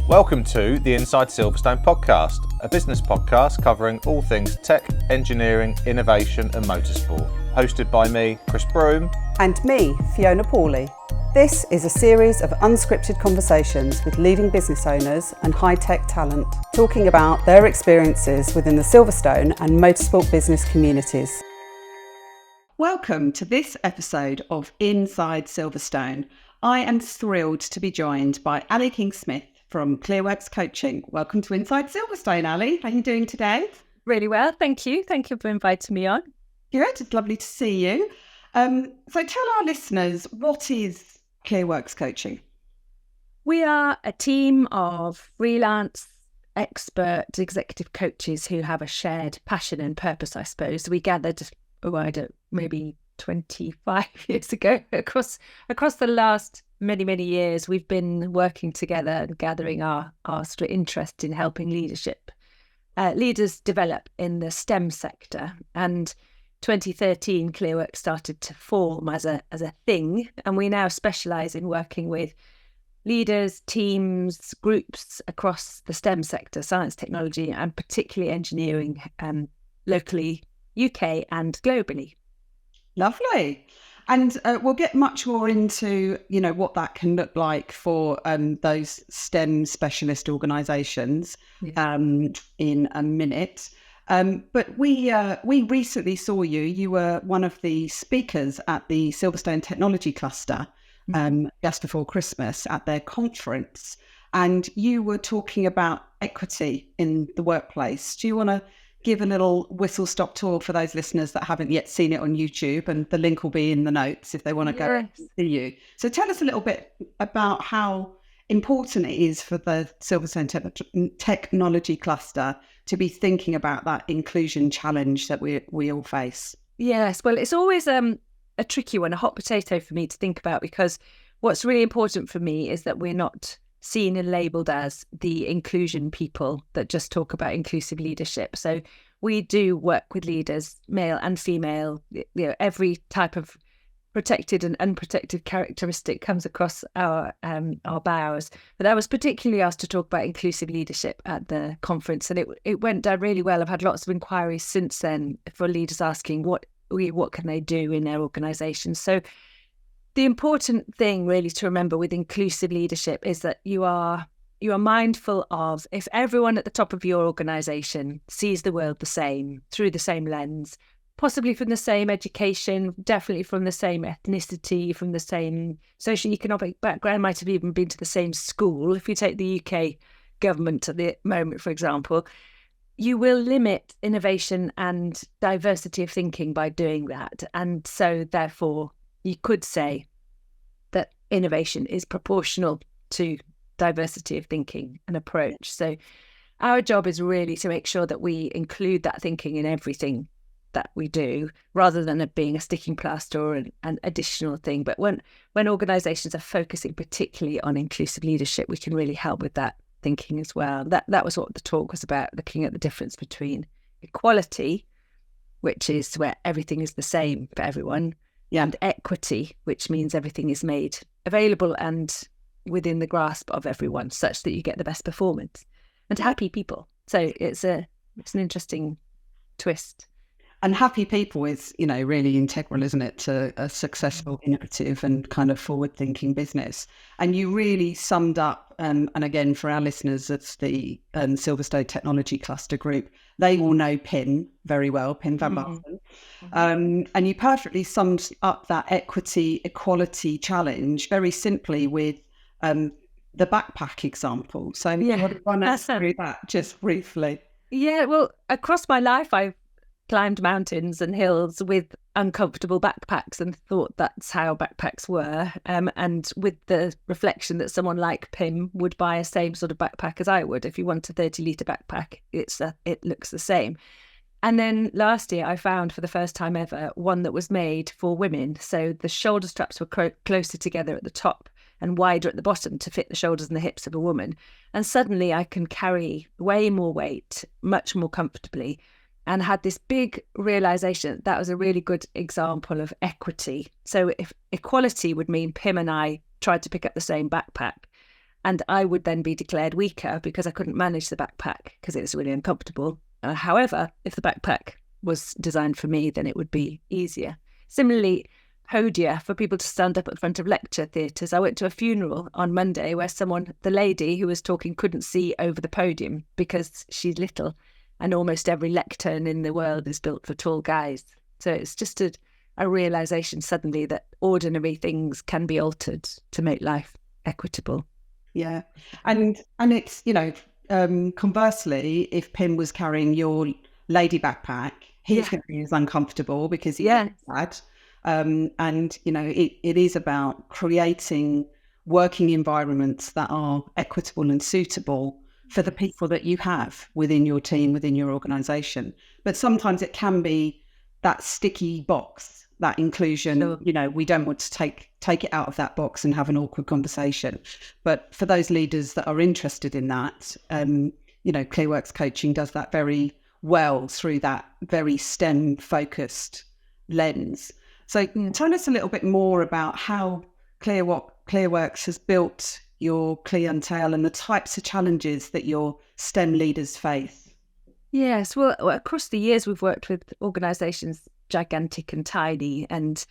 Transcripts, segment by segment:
Welcome to the Inside Silverstone podcast, a business podcast covering all things tech, engineering, innovation and motorsport. Hosted by me, Chris Broome. And me, Fiona Pawley. This is a series of unscripted conversations with leading business owners and high-tech talent, talking about their experiences within the Silverstone and motorsport business communities. Welcome to this episode of Inside Silverstone. I am thrilled to be joined by Aly King-Smith from Clearworks Coaching. Welcome to Inside Silverstone, Aly. How are you doing today? Really well, thank you. Thank you for inviting me on. Good, it's lovely to see you. So tell our listeners, what is Clearworks Coaching? We are a team of freelance, expert, executive coaches who have a shared passion and purpose, I suppose. We gathered, maybe 25 years ago. Across the last many years, we've been working together and gathering our interest in helping leaders develop in the STEM sector. And 2013, Clearworks started to form as a thing, and we now specialise in working with leaders, teams, groups across the STEM sector, science, technology, and particularly engineering, locally, UK and globally. Lovely. And we'll get much more into, what that can look like for those STEM specialist organisations in a minute. But we recently saw you. You were one of the speakers at the Silverstone Technology Cluster just before Christmas at their conference. And you were talking about equity in the workplace. Do you want to give a little whistle-stop tour for those listeners that haven't yet seen it on YouTube? And the link will be in the notes if they want to go and see you. So tell us a little bit about how important it is for the Silverstone Technology Cluster to be thinking about that inclusion challenge that we all face. Yes, well, it's always a tricky one, a hot potato for me to think about, because what's really important for me is that we're not seen and labelled as the inclusion people that just talk about inclusive leadership. So we do work with leaders, male and female, every type of protected and unprotected characteristic comes across our bows. But I was particularly asked to talk about inclusive leadership at the conference, and it went down really well. I've had lots of inquiries since then for leaders asking what can they do in their organisations. So the important thing really to remember with inclusive leadership is that you are mindful of, if everyone at the top of your organisation sees the world the same, through the same lens, possibly from the same education, definitely from the same ethnicity, from the same socioeconomic background, might have even been to the same school. If you take the UK government at the moment, for example, you will limit innovation and diversity of thinking by doing that. And so therefore, you could say that innovation is proportional to diversity of thinking and approach. So our job is really to make sure that we include that thinking in everything that we do, rather than it being a sticking plaster or an additional thing. But when organisations are focusing particularly on inclusive leadership, we can really help with that thinking as well. That was what the talk was about, looking at the difference between equality, which is where everything is the same for everyone, and equity, which means everything is made available and within the grasp of everyone, such that you get the best performance and happy people. So it's an interesting twist. And happy people is, really integral, isn't it, to a successful, innovative and kind of forward-thinking business. And you really summed up, and again, for our listeners, it's the Silverstone Technology Cluster Group. They will know Pim very well, Pim van Basten. And you perfectly summed up that equality challenge very simply with the backpack example. So you want to run us through that just briefly? Yeah, well, across my life, I've climbed mountains and hills with uncomfortable backpacks and thought that's how backpacks were. And with the reflection that someone like Pim would buy a same sort of backpack as I would. If you want a 30-litre backpack, it looks the same. And then last year I found for the first time ever one that was made for women. So the shoulder straps were closer together at the top and wider at the bottom to fit the shoulders and the hips of a woman. And suddenly I can carry way more weight, much more comfortably, and had this big realization that was a really good example of equity. So if equality would mean Pim and I tried to pick up the same backpack, And I would then be declared weaker because I couldn't manage the backpack because it was really uncomfortable. However, if the backpack was designed for me, then it would be easier. Similarly, podia for people to stand up at the front of lecture theatres. I went to a funeral on Monday where the lady who was talking couldn't see over the podium because she's little, and almost every lectern in the world is built for tall guys. So it's just a realisation suddenly that ordinary things can be altered to make life equitable. Yeah. And it's, conversely, if Pim was carrying your lady backpack, he's going to be as uncomfortable because he's sad. It is about creating working environments that are equitable and suitable for the people that you have within your team, within your organisation. But sometimes it can be that sticky box, that inclusion. Sure. We don't want to take it out of that box and have an awkward conversation. But for those leaders that are interested in that, Clearworks Coaching does that very well through that very STEM focused lens. So tell us a little bit more about how Clearworks has built your clientele and the types of challenges that your STEM leaders face. Yes, well, across the years, we've worked with organisations gigantic and tiny, and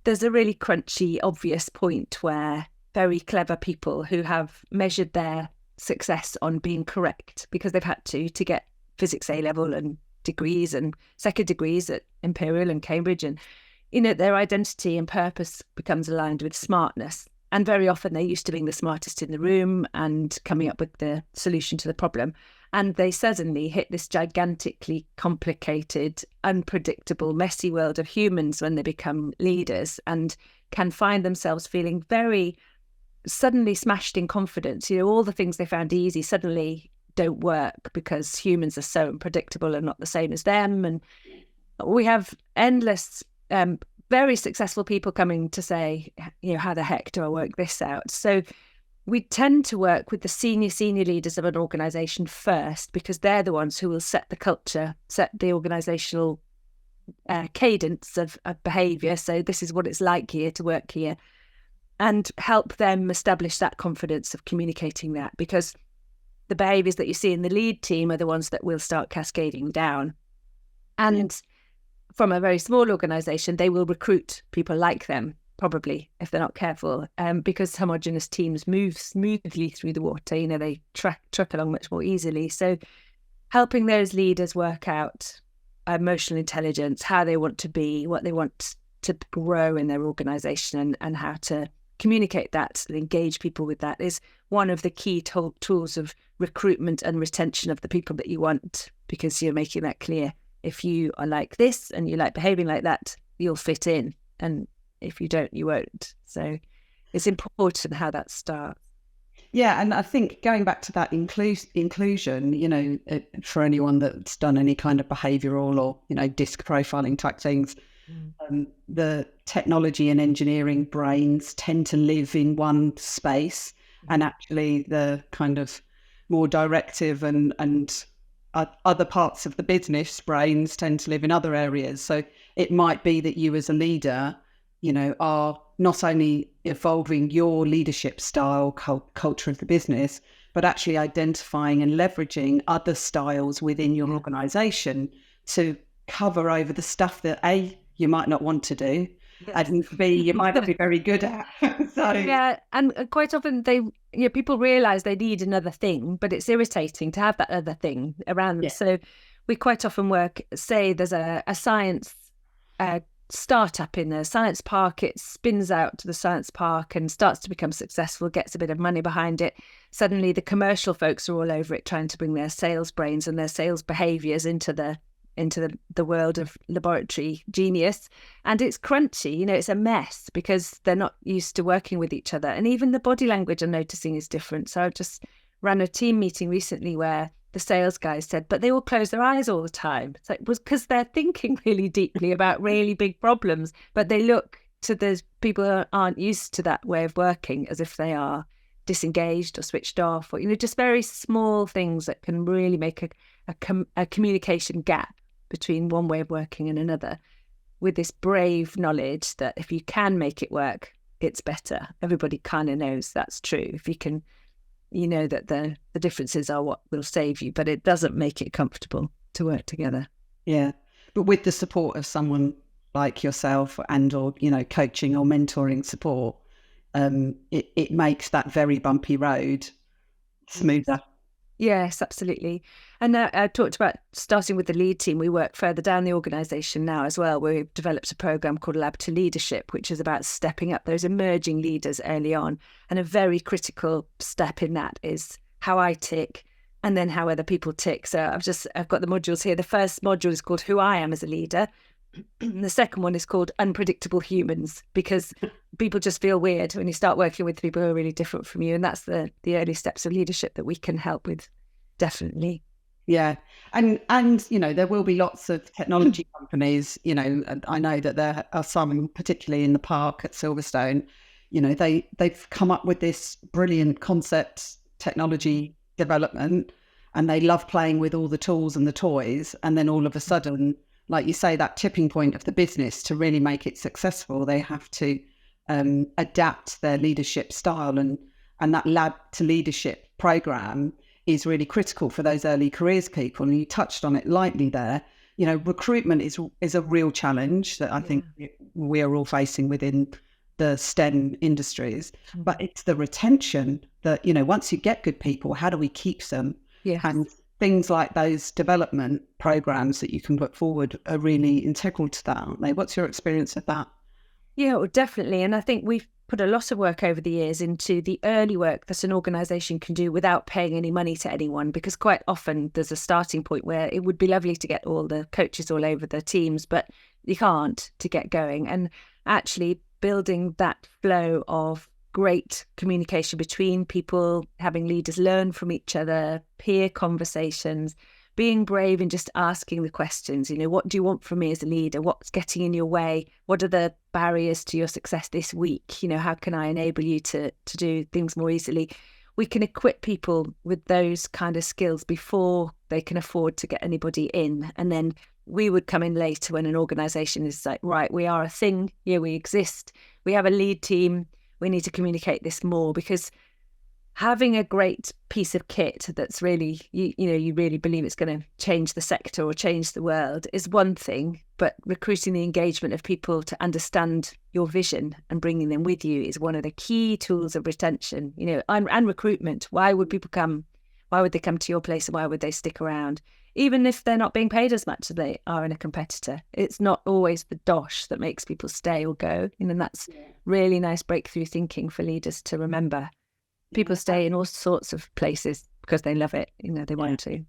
there's a really crunchy, obvious point where very clever people who have measured their success on being correct because they've had to get physics A-level and degrees and second degrees at Imperial and Cambridge, and their identity and purpose becomes aligned with smartness. And very often they're used to being the smartest in the room and coming up with the solution to the problem. And they suddenly hit this gigantically complicated, unpredictable, messy world of humans when they become leaders, and can find themselves feeling very suddenly smashed in confidence. All the things they found easy suddenly don't work because humans are so unpredictable and not the same as them. And we have endless very successful people coming to say, how the heck do I work this out? So we tend to work with the senior leaders of an organisation first, because they're the ones who will set the culture, set the organisational cadence of behaviour. So this is what it's like here to work here, and help them establish that confidence of communicating that, because the behaviours that you see in the lead team are the ones that will start cascading down. And from a very small organisation, they will recruit people like them, probably, if they're not careful, because homogenous teams move smoothly through the water. They truck along much more easily. So helping those leaders work out emotional intelligence, how they want to be, what they want to grow in their organisation, and how to communicate that and engage people with that is one of the key tools of recruitment and retention of the people that you want, because you're making that clear. If you are like this and you like behaving like that, you'll fit in. And if you don't, you won't. So it's important how that starts. Yeah, and I think going back to that inclusion, for anyone that's done any kind of behavioural or, disc profiling type things, the technology and engineering brains tend to live in one space, and actually the kind of more directive and other parts of the business brains tend to live in other areas. So it might be that you as a leader, are not only evolving your leadership style, culture of the business, but actually identifying and leveraging other styles within your organisation to cover over the stuff that A, you might not want to do, and B, you might not be very good at. Yeah, and quite often people realise they need another thing, but it's irritating to have that other thing around them. Yeah. So we quite often work, say there's a science startup in the science park, it spins out to the science park and starts to become successful, gets a bit of money behind it. Suddenly the commercial folks are all over it, trying to bring their sales brains and their sales behaviours into the world of laboratory genius, and it's crunchy. It's a mess because they're not used to working with each other, and even the body language I'm noticing is different. So I just ran a team meeting recently where the sales guys said, but they all close their eyes all the time. It's like, was because they're thinking really deeply about really big problems, but they look to the people who aren't used to that way of working as if they are disengaged or switched off, or just very small things that can really make a communication gap between one way of working and another, with this brave knowledge that if you can make it work, it's better. Everybody kind of knows that's true. If you can you know that the differences are what will save you, but it doesn't make it comfortable to work together. Yeah. But with the support of someone like yourself and or, you know, coaching or mentoring support, it makes that very bumpy road smoother. Yes, absolutely. And I talked about starting with the lead team. We work further down the organisation now as well. We've developed a programme called Lab to Leadership, which is about stepping up those emerging leaders early on. And a very critical step in that is how I tick and then how other people tick. So I've got the modules here. The first module is called Who I Am as a Leader. The second one is called Unpredictable Humans, because people just feel weird when you start working with people who are really different from you. And that's the early steps of leadership that we can help with, definitely. Yeah. And you know, there will be lots of technology companies, you know, and I know that there are some, particularly in the park at Silverstone, you know, they've come up with this brilliant concept technology development, and they love playing with all the tools and the toys. And then all of a sudden, like you say, that tipping point of the business to really make it successful, they have to adapt their leadership style, and that Lab to Leadership program is really critical for those early careers people. And you touched on it lightly there. You know, recruitment is a real challenge that I think we are all facing within the STEM industries, but it's the retention that, you know, once you get good people, how do we keep them? Yes. And things like those development programs that you can put forward are really integral to that, aren't they? What's your experience of that? Yeah, well, definitely. And I think we've put a lot of work over the years into the early work that an organisation can do without paying any money to anyone, because quite often there's a starting point where it would be lovely to get all the coaches all over the teams, but you can't to get going. And actually building that flow of great communication between people, having leaders learn from each other, peer conversations, being brave and just asking the questions, you know, what do you want from me as a leader? What's getting in your way? What are the barriers to your success this week? You know, how can I enable you to do things more easily? We can equip people with those kind of skills before they can afford to get anybody in. And then we would come in later when an organisation is like, right, we are a thing, yeah, we exist, we have a lead team, we need to communicate this more, because having a great piece of kit that's really, you know, you really believe it's going to change the sector or change the world is one thing, but recruiting the engagement of people to understand your vision and bringing them with you is one of the key tools of retention, you know, and recruitment. Why would people come? Why would they come to your place, and why would they stick around? Even if they're not being paid as much as they are in a competitor, it's not always the dosh that makes people stay or go. And that's really nice breakthrough thinking for leaders to remember. People stay in all sorts of places because they love it, you know, they want to.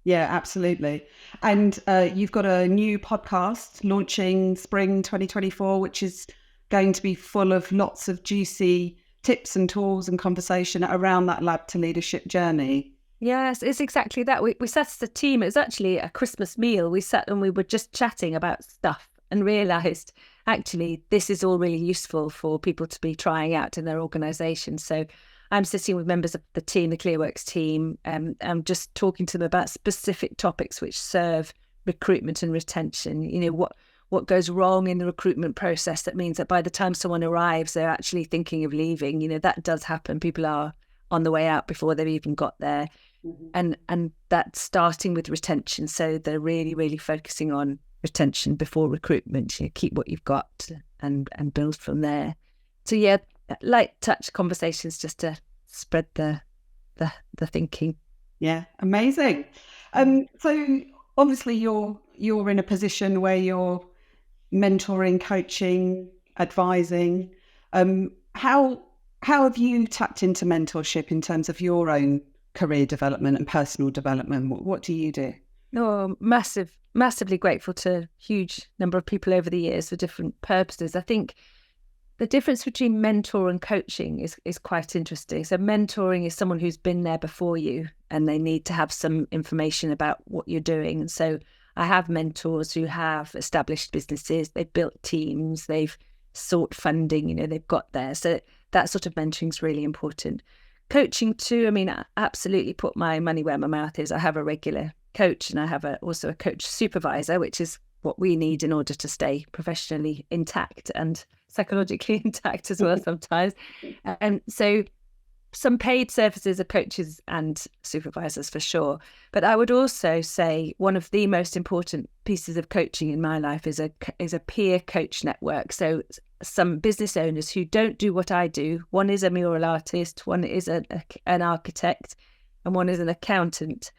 Yeah, absolutely. And you've got a new podcast launching spring 2024, which is going to be full of lots of juicy tips and tools and conversation around that Lab to Leadership journey. Yes, it's exactly that. We sat as a team. It was actually a Christmas meal. We sat and we were just chatting about stuff and realised, actually, this is all really useful for people to be trying out in their organisation. So I'm sitting with members of the team, the Clearworks team, and I'm just talking to them about specific topics which serve recruitment and retention. You know, what goes wrong in the recruitment process that means that by the time someone arrives, they're actually thinking of leaving. You know, that does happen. People are on the way out before they've even got there. Mm-hmm. And that's starting with retention. So they're really, really focusing on retention before recruitment. You know, keep what you've got and build from there. So yeah, light touch conversations just to spread the thinking. Yeah, amazing. So obviously you're in a position where you're mentoring, coaching, advising. How have you tapped into mentorship in terms of your own career development and personal development? What do you do? Oh, massively grateful to a huge number of people over the years for different purposes. I think the difference between mentor and coaching is quite interesting. So mentoring is someone who's been there before you and they need to have some information about what you're doing. And so I have mentors who have established businesses, they've built teams, they've sought funding, you know, they've got there. So that sort of mentoring is really important. Coaching too, I mean, I absolutely put my money where my mouth is. I have a regular coach and I have also a coach supervisor, which is what we need in order to stay professionally intact and psychologically intact as well sometimes. And so some paid services of coaches and supervisors for sure. But I would also say one of the most important pieces of coaching in my life is a peer coach network. So some business owners who don't do what I do. One is a mural artist, one is an architect, and one is an accountant.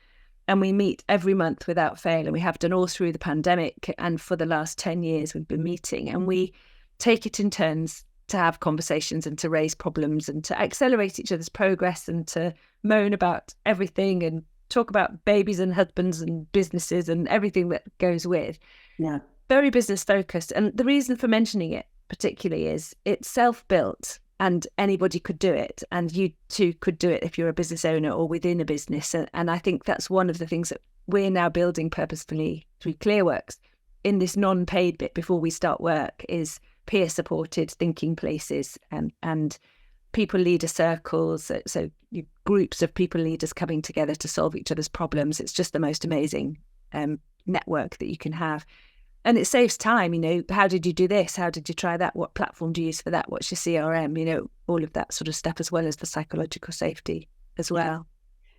And we meet every month without fail. And we have done all through the pandemic. And for the last 10 years, we've been meeting, and we take it in turns to have conversations and to raise problems and to accelerate each other's progress and to moan about everything and talk about babies and husbands and businesses and everything that goes with. Yeah. Very business focused. And the reason for mentioning it particularly is it's self-built and anybody could do it. And you too could do it if you're a business owner or within a business. And I think that's one of the things that we're now building purposefully through Clearworks in this non-paid bit before we start work is peer-supported thinking places and people leader circles, so groups of people leaders coming together to solve each other's problems. It's just the most amazing network that you can have. And it saves time, how did you do this? How did you try that? What platform do you use for that? What's your CRM? All of that sort of stuff, as well as the psychological safety as well.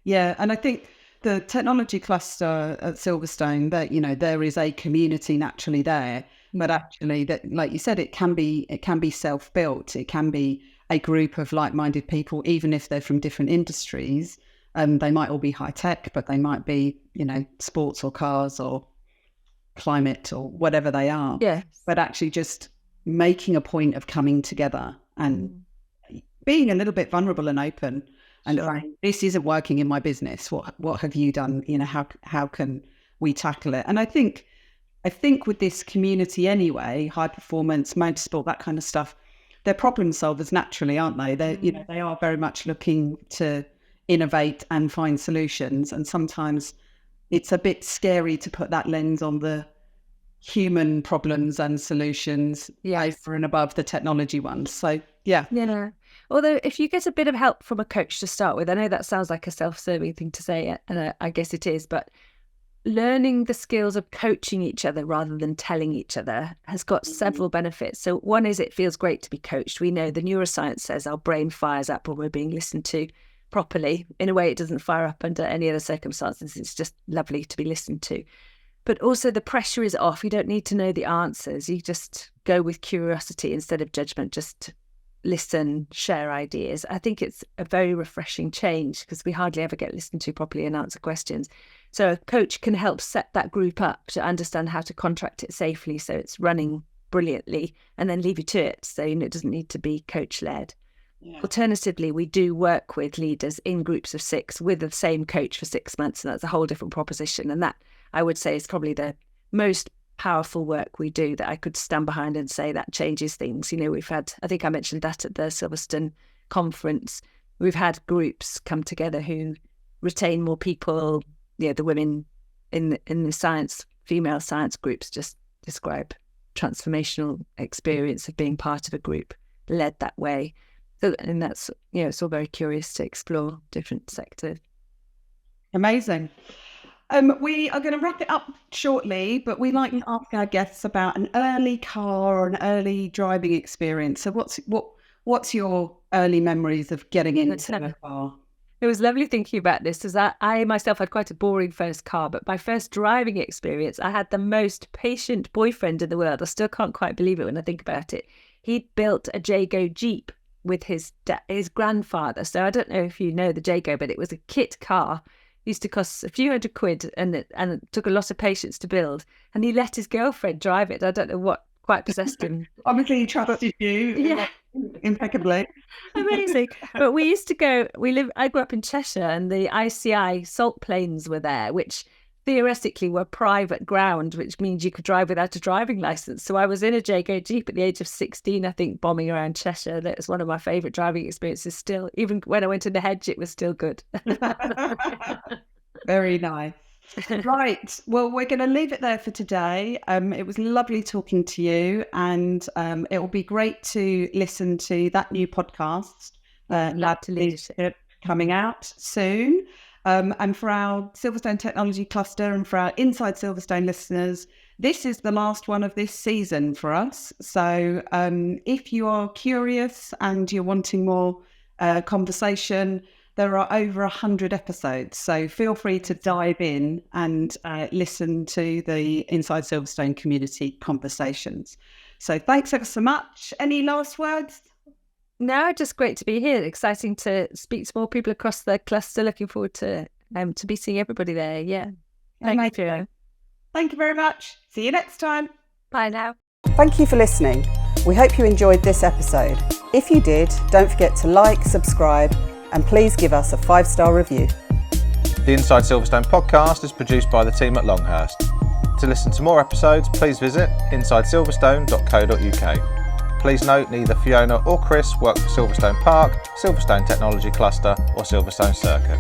Yeah, and I think the technology cluster at Silverstone, that there is a community naturally there. But actually, that, like you said, it can be self-built. It can be a group of like-minded people, even if they're from different industries. They might all be high tech, but they might be, sports or cars or climate or whatever they are. Yes. But actually, just making a point of coming together and being a little bit vulnerable and open, and saying, this isn't working in my business. What have you done? How can we tackle it? And I think with this community anyway, high performance, motorsport, that kind of stuff, they're problem solvers naturally, aren't they? They are very much looking to innovate and find solutions. And sometimes it's a bit scary to put that lens on the human problems and solutions over and above the technology ones. So, yeah. Yeah. Although if you get a bit of help from a coach to start with, I know that sounds like a self-serving thing to say, and I guess it is, but learning the skills of coaching each other rather than telling each other has got several benefits. So one is it feels great to be coached. We know the neuroscience says our brain fires up when we're being listened to properly. In a way, it doesn't fire up under any other circumstances. It's just lovely to be listened to. But also the pressure is off. You don't need to know the answers. You just go with curiosity instead of judgment, just listen, share ideas. I think it's a very refreshing change because we hardly ever get listened to properly and answer questions. So a coach can help set that group up to understand how to contract it safely so it's running brilliantly, and then leave you to it. So it doesn't need to be coach-led. Yeah. Alternatively, we do work with leaders in groups of 6 with the same coach for 6 months, and that's a whole different proposition. And that, I would say, is probably the most powerful work we do that I could stand behind and say that changes things. We've had, I think I mentioned that at the Silverstone conference, we've had groups come together who retain more people. The women in the science, female science groups just describe transformational experience of being part of a group led that way. So, and that's, it's all very curious to explore different sectors. Amazing. We are going to wrap it up shortly, but we like to ask our guests about an early car or an early driving experience. So what's your early memories of getting into a car? It was lovely thinking about this, because I myself had quite a boring first car, but my first driving experience, I had the most patient boyfriend in the world. I still can't quite believe it when I think about it. He built a Jago Jeep with his grandfather. So I don't know if you know the Jago, but it was a kit car. It used to cost a few £100 and it took a lot of patience to build. And he let his girlfriend drive it. I don't know what quite possessed him. Obviously he trusted you impeccably. Amazing. But we used to go, I grew up in Cheshire, and the ICI salt plains were there, which theoretically were private ground, which means you could drive without a driving licence. So I was in a Jago Jeep at the age of 16, I think, bombing around Cheshire. That was one of my favourite driving experiences still. Even when I went in the hedge, it was still good. Very nice. Right. Well, we're going to leave it there for today. It was lovely talking to you, and it will be great to listen to that new podcast, Lab to Leadership, coming out soon. And for our Silverstone Technology Cluster and for our Inside Silverstone listeners, this is the last one of this season for us. So if you are curious and you're wanting more conversation. There are over 100 episodes, so feel free to dive in and listen to the Inside Silverstone community conversations. So thanks ever so much. Any last words? No, just great to be here. Exciting to speak to more people across the cluster. Looking forward to be seeing everybody there. Yeah. Thank you. Thank you very much. See you next time. Bye now. Thank you for listening. We hope you enjoyed this episode. If you did, don't forget to like, subscribe, and please give us a 5-star review. The Inside Silverstone podcast is produced by the team at Longhurst. To listen to more episodes, please visit insidesilverstone.co.uk. Please note neither Fiona or Chris work for Silverstone Park, Silverstone Technology Cluster or Silverstone Circuit.